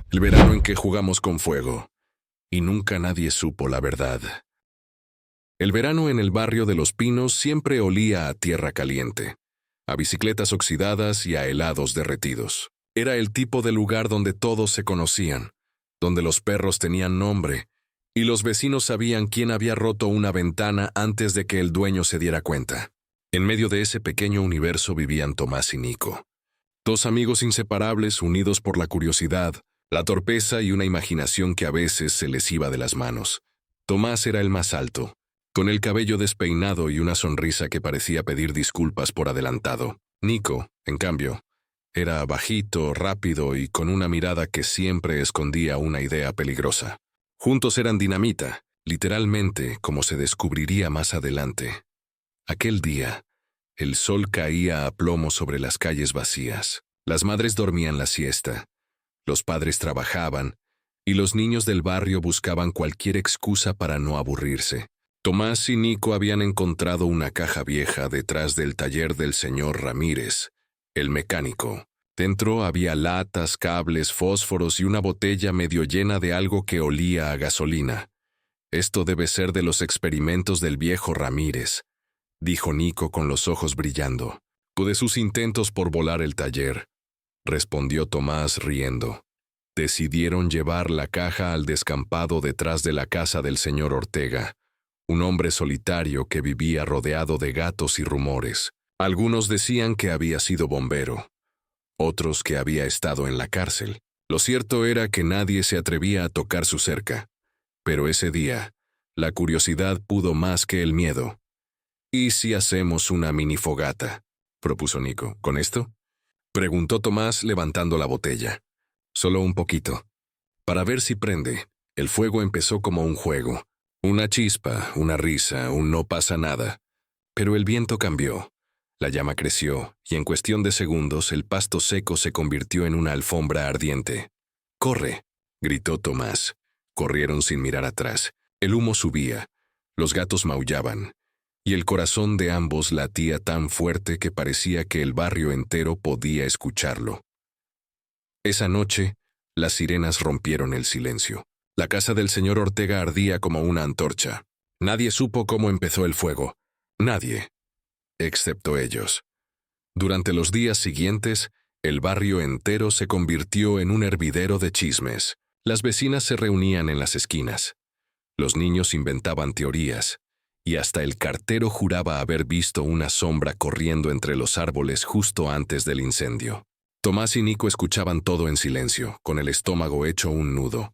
El verano en que jugamos con fuego, y nunca nadie supo la verdad. El verano en el barrio de Los Pinos siempre olía a tierra caliente, a bicicletas oxidadas y a helados derretidos. Era el tipo de lugar donde todos se conocían, donde los perros tenían nombre, y los vecinos sabían quién había roto una ventana antes de que el dueño se diera cuenta. En medio de ese pequeño universo vivían Tomás y Nico, dos amigos inseparables unidos por la curiosidad, la torpeza y una imaginación que a veces se les iba de las manos. Tomás era el más alto, con el cabello despeinado y una sonrisa que parecía pedir disculpas por adelantado. Nico, en cambio, era bajito, rápido y con una mirada que siempre escondía una idea peligrosa. Juntos eran dinamita, literalmente, como se descubriría más adelante. Aquel día, el sol caía a plomo sobre las calles vacías. Las madres dormían la siesta, los padres trabajaban, y los niños del barrio buscaban cualquier excusa para no aburrirse. Tomás y Nico habían encontrado una caja vieja detrás del taller del señor Ramírez, el mecánico. Dentro había latas, cables, fósforos y una botella medio llena de algo que olía a gasolina. «Esto debe ser de los experimentos del viejo Ramírez», dijo Nico con los ojos brillando. «O de sus intentos por volar el taller», respondió Tomás riendo. Decidieron llevar la caja al descampado detrás de la casa del señor Ortega, un hombre solitario que vivía rodeado de gatos y rumores. Algunos decían que había sido bombero, otros que había estado en la cárcel. Lo cierto era que nadie se atrevía a tocar su cerca. Pero ese día, la curiosidad pudo más que el miedo. «¿Y si hacemos una mini fogata?», propuso Nico. «¿Con esto?», preguntó Tomás levantando la botella. «Solo un poquito, para ver si prende». El fuego empezó como un juego. Una chispa, una risa, un no pasa nada. Pero el viento cambió. La llama creció, y en cuestión de segundos el pasto seco se convirtió en una alfombra ardiente. «¡Corre!», gritó Tomás. Corrieron sin mirar atrás. El humo subía, los gatos maullaban, y el corazón de ambos latía tan fuerte que parecía que el barrio entero podía escucharlo. Esa noche, las sirenas rompieron el silencio. La casa del señor Ortega ardía como una antorcha. Nadie supo cómo empezó el fuego. Nadie, excepto ellos. Durante los días siguientes, el barrio entero se convirtió en un hervidero de chismes. Las vecinas se reunían en las esquinas. Los niños inventaban teorías, y hasta el cartero juraba haber visto una sombra corriendo entre los árboles justo antes del incendio. Tomás y Nico escuchaban todo en silencio, con el estómago hecho un nudo.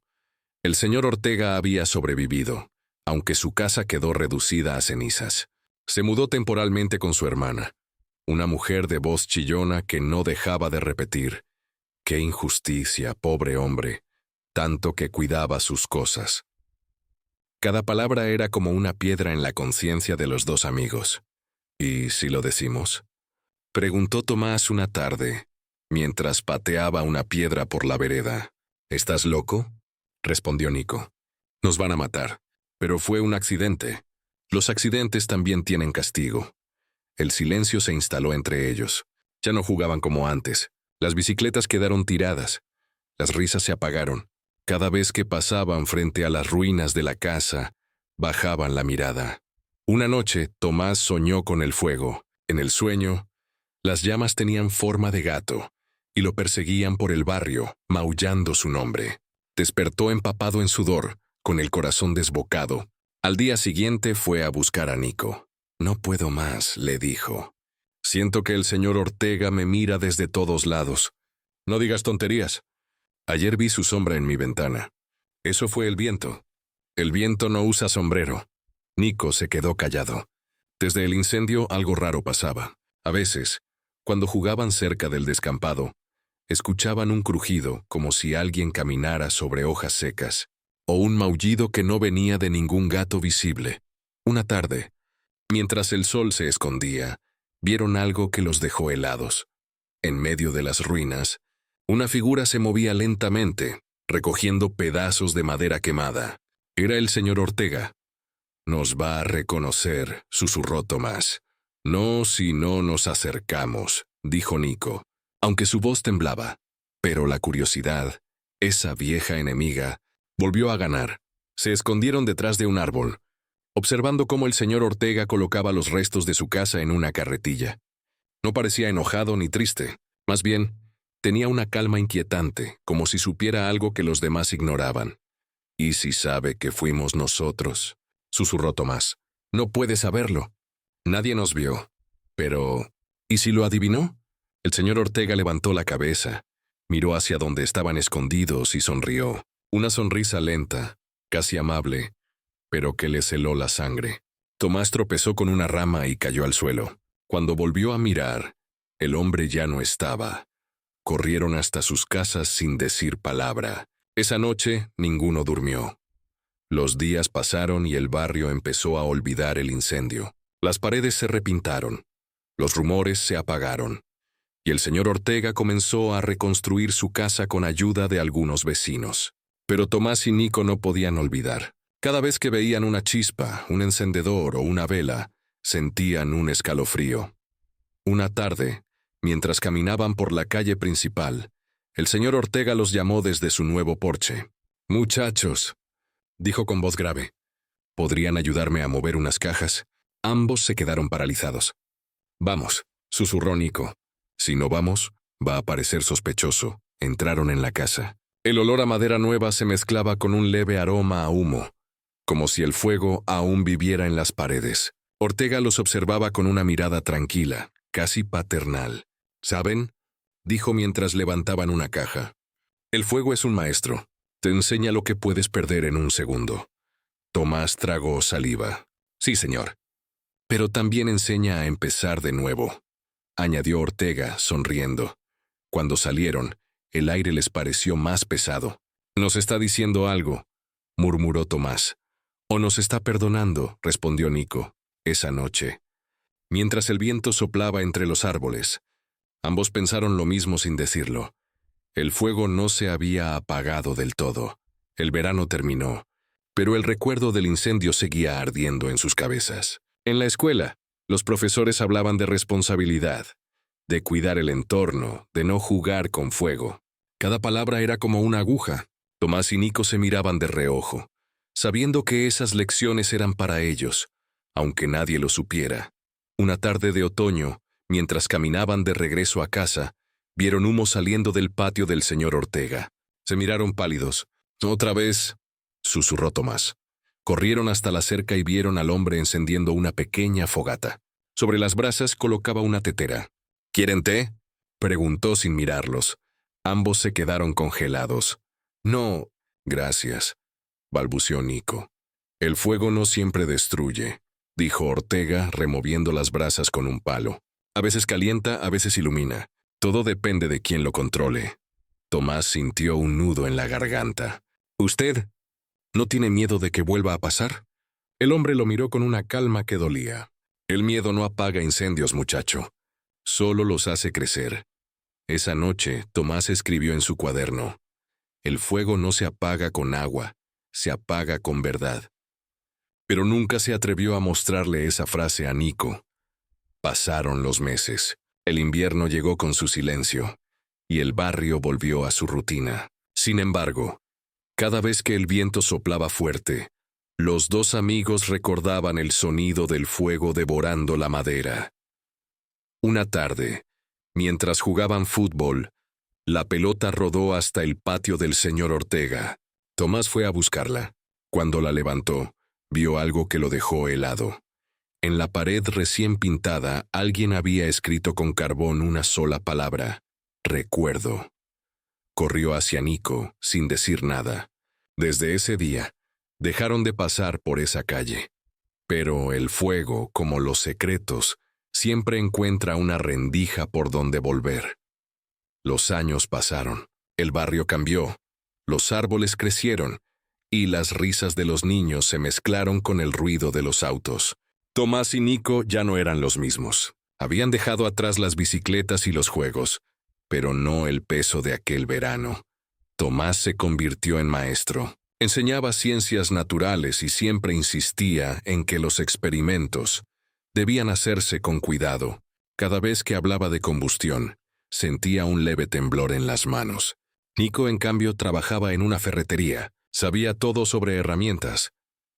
El señor Ortega había sobrevivido, aunque su casa quedó reducida a cenizas. Se mudó temporalmente con su hermana, una mujer de voz chillona que no dejaba de repetir: «¡Qué injusticia, pobre hombre! Tanto que cuidaba sus cosas». Cada palabra era como una piedra en la conciencia de los dos amigos. «¿Y si lo decimos?», preguntó Tomás una tarde, mientras pateaba una piedra por la vereda. «¿Estás loco?», respondió Nico. «Nos van a matar. Pero fue un accidente. Los accidentes también tienen castigo». El silencio se instaló entre ellos. Ya no jugaban como antes. Las bicicletas quedaron tiradas. Las risas se apagaron. Cada vez que pasaban frente a las ruinas de la casa, bajaban la mirada. Una noche, Tomás soñó con el fuego. En el sueño, las llamas tenían forma de gato y lo perseguían por el barrio, maullando su nombre. Despertó empapado en sudor, con el corazón desbocado. Al día siguiente fue a buscar a Nico. «No puedo más», le dijo. «Siento que el señor Ortega me mira desde todos lados». «No digas tonterías. Ayer vi su sombra en mi ventana». «Eso fue el viento». «El viento no usa sombrero». Nico se quedó callado. Desde el incendio algo raro pasaba. A veces, cuando jugaban cerca del descampado, escuchaban un crujido como si alguien caminara sobre hojas secas, o un maullido que no venía de ningún gato visible. Una tarde, mientras el sol se escondía, vieron algo que los dejó helados. En medio de las ruinas, una figura se movía lentamente, recogiendo pedazos de madera quemada. Era el señor Ortega. «Nos va a reconocer», susurró Tomás. «No si no nos acercamos», dijo Nico, aunque su voz temblaba. Pero la curiosidad, esa vieja enemiga, volvió a ganar. Se escondieron detrás de un árbol, observando cómo el señor Ortega colocaba los restos de su casa en una carretilla. No parecía enojado ni triste, más bien, tenía una calma inquietante, como si supiera algo que los demás ignoraban. «¿Y si sabe que fuimos nosotros?», susurró Tomás. «No puede saberlo. Nadie nos vio. Pero, ¿y si lo adivinó?». El señor Ortega levantó la cabeza, miró hacia donde estaban escondidos y sonrió. Una sonrisa lenta, casi amable, pero que le heló la sangre. Tomás tropezó con una rama y cayó al suelo. Cuando volvió a mirar, el hombre ya no estaba. Corrieron hasta sus casas sin decir palabra. Esa noche ninguno durmió. Los días pasaron y el barrio empezó a olvidar el incendio. Las paredes se repintaron, los rumores se apagaron, y el señor Ortega comenzó a reconstruir su casa con ayuda de algunos vecinos. Pero Tomás y Nico no podían olvidar. Cada vez que veían una chispa, un encendedor o una vela, sentían un escalofrío. Una tarde, mientras caminaban por la calle principal, el señor Ortega los llamó desde su nuevo porche. «Muchachos», dijo con voz grave, «¿podrían ayudarme a mover unas cajas?». Ambos se quedaron paralizados. «Vamos», susurró Nico. «Si no vamos, va a parecer sospechoso». Entraron en la casa. El olor a madera nueva se mezclaba con un leve aroma a humo, como si el fuego aún viviera en las paredes. Ortega los observaba con una mirada tranquila, casi paternal. «¿Saben?», dijo mientras levantaban una caja. «El fuego es un maestro. Te enseña lo que puedes perder en un segundo». Tomás tragó saliva. «Sí, señor. Pero también enseña a empezar de nuevo», añadió Ortega, sonriendo. Cuando salieron, el aire les pareció más pesado. «Nos está diciendo algo», murmuró Tomás. «O nos está perdonando», respondió Nico. Esa noche, mientras el viento soplaba entre los árboles, ambos pensaron lo mismo sin decirlo. El fuego no se había apagado del todo. El verano terminó, pero el recuerdo del incendio seguía ardiendo en sus cabezas. En la escuela, los profesores hablaban de responsabilidad, de cuidar el entorno, de no jugar con fuego. Cada palabra era como una aguja. Tomás y Nico se miraban de reojo, sabiendo que esas lecciones eran para ellos, aunque nadie lo supiera. Una tarde de otoño, mientras caminaban de regreso a casa, vieron humo saliendo del patio del señor Ortega. Se miraron pálidos. «Otra vez», susurró Tomás. Corrieron hasta la cerca y vieron al hombre encendiendo una pequeña fogata. Sobre las brasas colocaba una tetera. «¿Quieren té?», preguntó sin mirarlos. Ambos se quedaron congelados. «No, gracias», balbuceó Nico. «El fuego no siempre destruye», dijo Ortega, removiendo las brasas con un palo. «A veces calienta, a veces ilumina. Todo depende de quién lo controle». Tomás sintió un nudo en la garganta. «¿Usted no tiene miedo de que vuelva a pasar?». El hombre lo miró con una calma que dolía. «El miedo no apaga incendios, muchacho. Solo los hace crecer». Esa noche, Tomás escribió en su cuaderno: «El fuego no se apaga con agua, se apaga con verdad». Pero nunca se atrevió a mostrarle esa frase a Nico. Pasaron los meses. El invierno llegó con su silencio, y el barrio volvió a su rutina. Sin embargo, cada vez que el viento soplaba fuerte, los dos amigos recordaban el sonido del fuego devorando la madera. Una tarde, mientras jugaban fútbol, la pelota rodó hasta el patio del señor Ortega. Tomás fue a buscarla. Cuando la levantó, vio algo que lo dejó helado. En la pared recién pintada, alguien había escrito con carbón una sola palabra: «Recuerdo». Corrió hacia Nico, sin decir nada. Desde ese día, dejaron de pasar por esa calle. Pero el fuego, como los secretos, siempre encuentra una rendija por donde volver. Los años pasaron, el barrio cambió, los árboles crecieron, y las risas de los niños se mezclaron con el ruido de los autos. Tomás y Nico ya no eran los mismos. Habían dejado atrás las bicicletas y los juegos, pero no el peso de aquel verano. Tomás se convirtió en maestro. Enseñaba ciencias naturales y siempre insistía en que los experimentos debían hacerse con cuidado. Cada vez que hablaba de combustión, sentía un leve temblor en las manos. Nico, en cambio, trabajaba en una ferretería. Sabía todo sobre herramientas,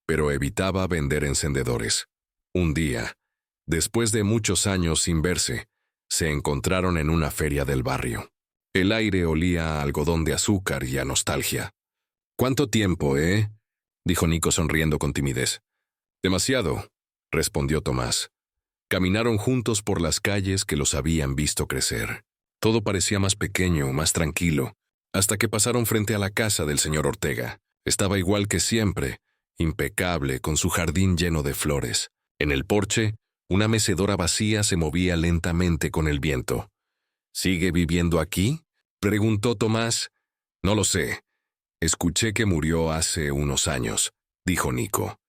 pero evitaba vender encendedores. Un día, después de muchos años sin verse, se encontraron en una feria del barrio. El aire olía a algodón de azúcar y a nostalgia. «¿Cuánto tiempo, eh?», dijo Nico sonriendo con timidez. «Demasiado», respondió Tomás. Caminaron juntos por las calles que los habían visto crecer. Todo parecía más pequeño, más tranquilo, hasta que pasaron frente a la casa del señor Ortega. Estaba igual que siempre, impecable, con su jardín lleno de flores. En el porche, una mecedora vacía se movía lentamente con el viento. «¿Sigue viviendo aquí?», preguntó Tomás. «No lo sé. Escuché que murió hace unos años», dijo Nico.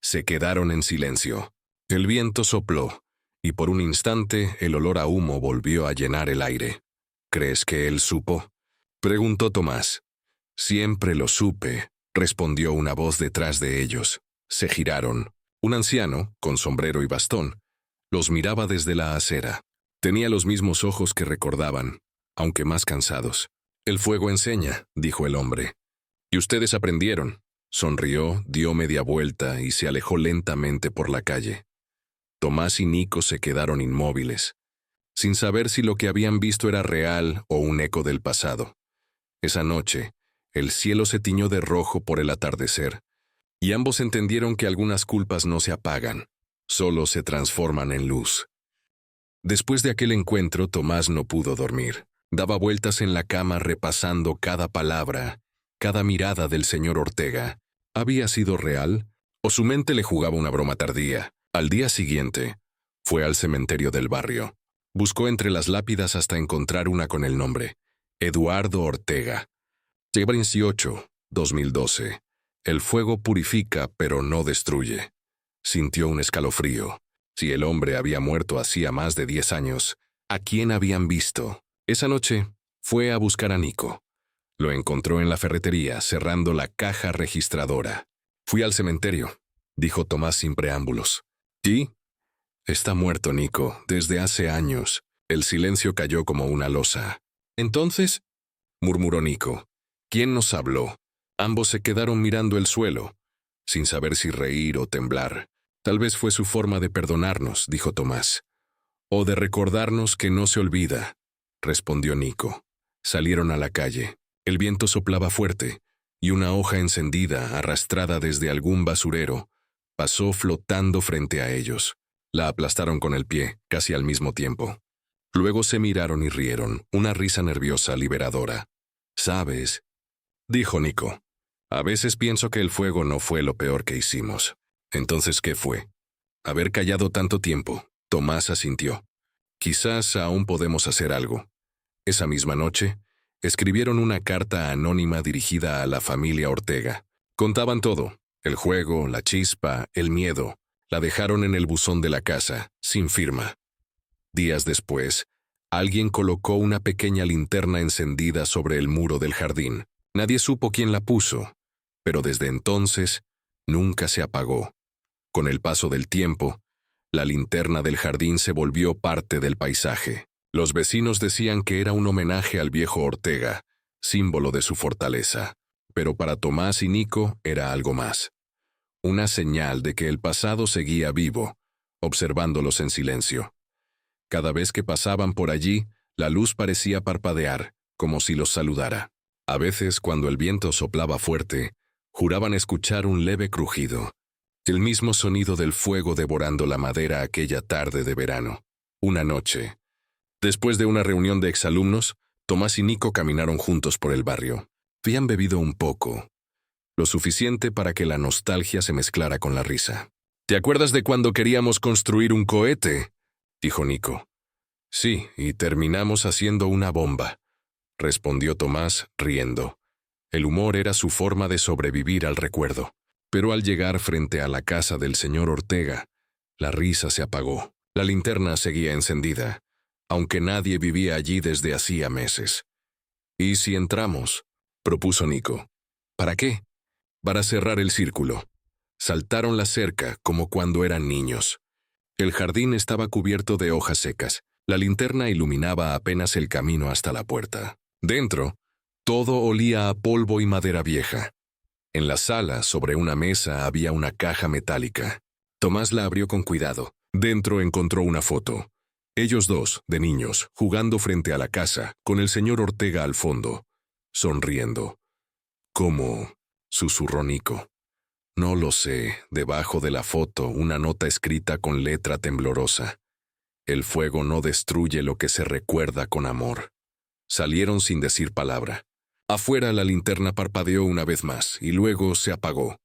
Se quedaron en silencio. El viento sopló, y por un instante el olor a humo volvió a llenar el aire. «¿Crees que él supo?», preguntó Tomás. «Siempre lo supe», respondió una voz detrás de ellos. Se giraron. Un anciano, con sombrero y bastón, los miraba desde la acera. Tenía los mismos ojos que recordaban, aunque más cansados. «El fuego enseña», dijo el hombre. «Y ustedes aprendieron». Sonrió, dio media vuelta y se alejó lentamente por la calle. Tomás y Nico se quedaron inmóviles, sin saber si lo que habían visto era real o un eco del pasado. Esa noche, el cielo se tiñó de rojo por el atardecer, y ambos entendieron que algunas culpas no se apagan, solo se transforman en luz. Después de aquel encuentro, Tomás no pudo dormir. Daba vueltas en la cama repasando cada palabra, cada mirada del señor Ortega. ¿Había sido real? ¿O su mente le jugaba una broma tardía? Al día siguiente, fue al cementerio del barrio. Buscó entre las lápidas hasta encontrar una con el nombre: Eduardo Ortega. 18, 2012. El fuego purifica, pero no destruye. Sintió un escalofrío. Si el hombre había muerto hacía más de 10 años, ¿a quién habían visto? Esa noche, fue a buscar a Nico. Lo encontró en la ferretería, cerrando la caja registradora. «Fui al cementerio», dijo Tomás sin preámbulos. «¿Y?» «Está muerto, Nico, desde hace años». El silencio cayó como una losa. «¿Entonces?», murmuró Nico. «¿Quién nos habló?». Ambos se quedaron mirando el suelo, sin saber si reír o temblar. «Tal vez fue su forma de perdonarnos», dijo Tomás. «O de recordarnos que no se olvida», respondió Nico. Salieron a la calle. El viento soplaba fuerte, y una hoja encendida, arrastrada desde algún basurero, pasó flotando frente a ellos. La aplastaron con el pie, casi al mismo tiempo. Luego se miraron y rieron, una risa nerviosa, liberadora. «¿Sabes?», dijo Nico. «A veces pienso que el fuego no fue lo peor que hicimos». «¿Entonces qué fue?». «Haber callado tanto tiempo», Tomás asintió. «Quizás aún podemos hacer algo». Esa misma noche, escribieron una carta anónima dirigida a la familia Ortega. Contaban todo: el juego, la chispa, el miedo. La dejaron en el buzón de la casa, sin firma. Días después, alguien colocó una pequeña linterna encendida sobre el muro del jardín. Nadie supo quién la puso, pero desde entonces nunca se apagó. Con el paso del tiempo, la linterna del jardín se volvió parte del paisaje. Los vecinos decían que era un homenaje al viejo Ortega, símbolo de su fortaleza. Pero para Tomás y Nico era algo más. Una señal de que el pasado seguía vivo, observándolos en silencio. Cada vez que pasaban por allí, la luz parecía parpadear, como si los saludara. A veces, cuando el viento soplaba fuerte, juraban escuchar un leve crujido, el mismo sonido del fuego devorando la madera aquella tarde de verano. Una noche, después de una reunión de exalumnos, Tomás y Nico caminaron juntos por el barrio. Habían bebido un poco, lo suficiente para que la nostalgia se mezclara con la risa. «¿Te acuerdas de cuando queríamos construir un cohete?», dijo Nico. «Sí, y terminamos haciendo una bomba», respondió Tomás, riendo. El humor era su forma de sobrevivir al recuerdo. Pero al llegar frente a la casa del señor Ortega, la risa se apagó. La linterna seguía encendida, aunque nadie vivía allí desde hacía meses. «¿Y si entramos?», propuso Nico. «¿Para qué?». «Para cerrar el círculo». Saltaron la cerca como cuando eran niños. El jardín estaba cubierto de hojas secas. La linterna iluminaba apenas el camino hasta la puerta. Dentro, Todo olía a polvo y madera vieja. En la sala, sobre una mesa, había una caja metálica. Tomás la abrió con cuidado. Dentro encontró una foto. Ellos dos, de niños, jugando frente a la casa, con el señor Ortega al fondo, sonriendo. ¿Cómo?, susurró Nico. No lo sé. Debajo de la foto, una nota escrita con letra temblorosa. El fuego no destruye lo que se recuerda con amor. Salieron sin decir palabra. Afuera la linterna parpadeó una vez más y luego se apagó.